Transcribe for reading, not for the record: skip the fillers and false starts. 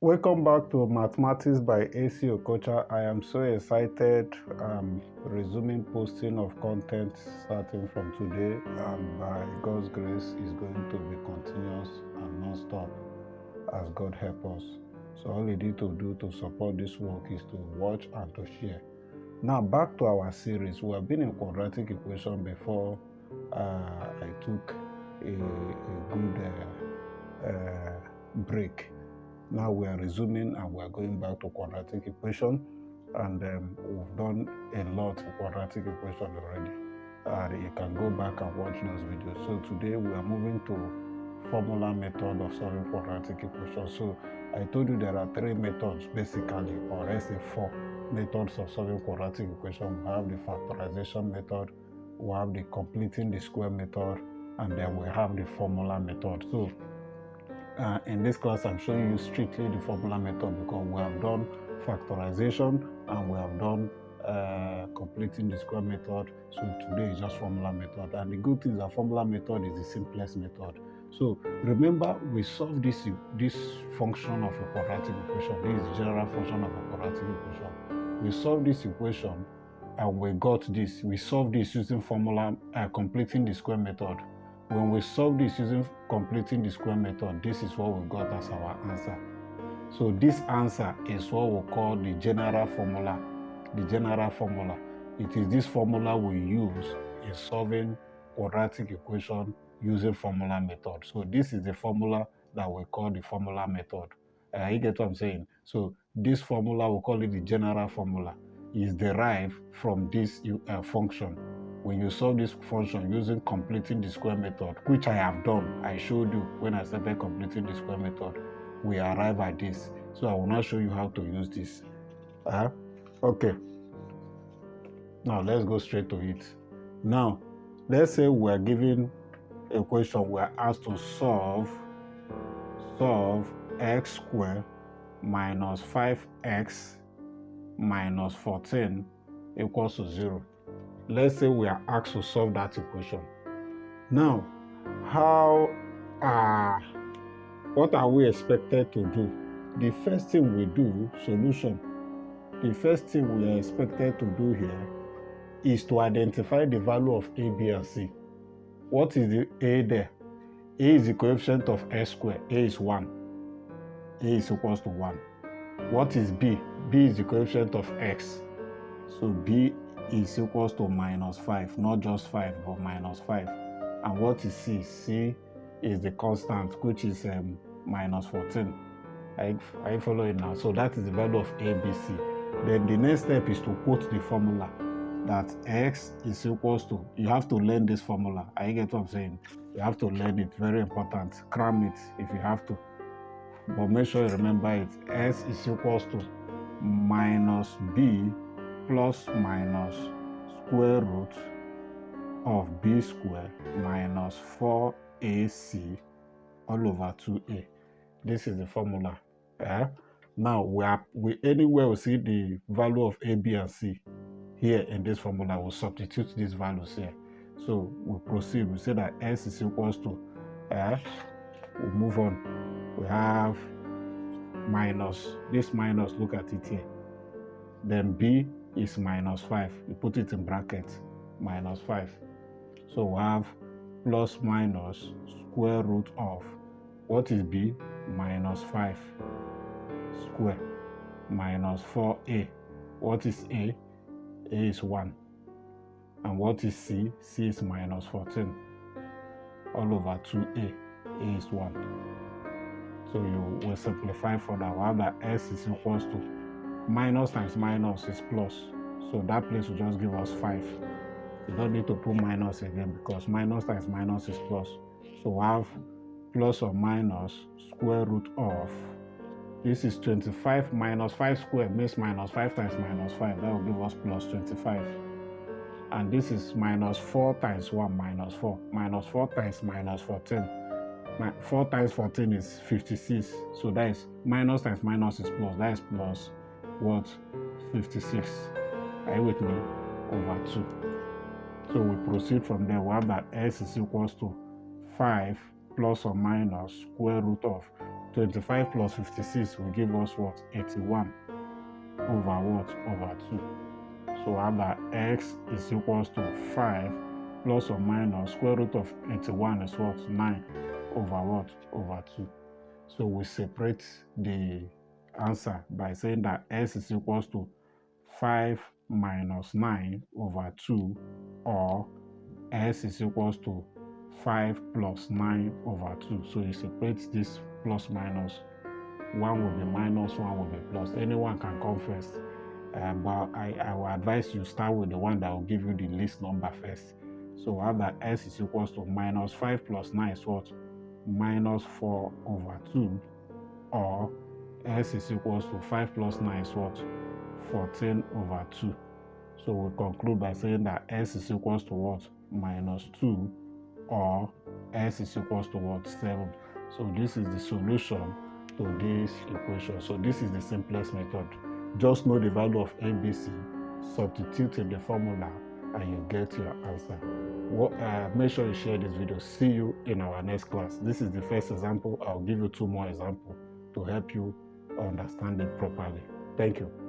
Welcome back to Mathematics by AC Okocha. I am so excited. Resuming posting of content starting from today, and by God's grace, is going to be continuous and non-stop as God help us. So all you need to do to support this work is to watch and to share. Now back to our series. We have been in quadratic equation before. I took a good break. Now we are resuming and we are going back to quadratic equation, and we've done a lot of quadratic equation already. You can go back and watch those videos. So today we are moving to formula method of solving quadratic equation. So I told you there are three methods basically, or let's say four methods of solving quadratic equation. We have the factorization method, we have the completing the square method, and then we have the formula method. So in this class, I'm showing you strictly the formula method because we have done factorization and we have done completing the square method. So today is just formula method. And the good thing is that formula method is the simplest method. So remember, we solved this function of a quadratic equation. This is the general function of a quadratic equation. We solved this equation and we got this. We solved this using formula completing the square method. When we solve this using completing the square method, this is what we got as our answer. So this answer is what we call the general formula. The general formula. It is this formula we use in solving quadratic equation using formula method. So this is the formula that we call the formula method. You get what I'm saying? So this formula, we call it the general formula, is derived from this function. When you solve this function using completing the square method, which I have done, I showed you when I started completing the square method, we arrive at this. So I will now show you how to use this. Okay. Now let's go straight to it. Now, let's say we are given a question, we are asked to solve x squared minus 5x minus 14 equals to 0. Let's say we are asked to solve that equation. Now, what are we expected to do? The first thing we do, solution. The first thing we are expected to do here is to identify the value of a, b, and c. What is the a there? A is the coefficient of x squared. A is 1. A is equals to 1. What is b? B is the coefficient of x. So b is equals to minus 5, not just 5, but minus 5. And what is c? C is the constant, which is minus 14. Are you following now? So that is the value of a, b, c. Then the next step is to quote the formula that x is equals to, you have to learn this formula. I get what I'm saying? You have to learn it, very important. Cram it if you have to. But make sure you remember it. S is equals to minus b plus minus square root of b squared minus 4ac all over 2a. This is the formula. Now anywhere we see the value of a, b, and c here in this formula, we'll substitute these values here. So we proceed. We say that s is equals to, we'll move on. We have minus, this minus, look at it here. Then b is minus 5. You put it in brackets, minus 5. So we have plus minus square root of, what is b? Minus 5 square minus 4a. What is a? A is 1. And what is c? C is minus 14 all over 2a. A is 1. So you will simplify further. We have that s is equals to minus times minus is plus. So that place will just give us 5. You don't need to put minus again because minus times minus is plus. So we have plus or minus square root of, this is 25 minus 5 squared means minus 5 times minus 5. That will give us plus 25. And this is minus 4 times 1 minus 4. Minus 4 times minus 14. 4 times 14 is 56. So that is minus times minus is plus. That is plus what? 56. Are you with me? Over 2. So we proceed from there. We have that s is equals to 5 plus or minus square root of, 25 plus 56 will give us what? 81 over what? Over 2. So how about x is equals to 5 plus or minus square root of 81 is what? 9 over what? Over 2. So we separate the answer by saying that s is equals to 5 minus 9 over 2, or s is equals to 5 plus 9 over 2. So you separate this plus minus. One will be minus, one will be plus. Anyone can come first. But I will advise you start with the one that will give you the least number first. So how that s is equals to minus 5 plus 9 is what? Minus 4 over 2, or s is equals to 5 plus 9 is what? 14 over 2. So we conclude by saying that s is equals to what? Minus 2, or s is equals to what? 7. So this is the solution to this equation. So this is the simplest method. Just know the value of ABC, substitute in the formula, and you get your answer. Make sure you share this video. See you in our next class. This is the first example. I'll give you 2 more examples to help you understand it properly. Thank you.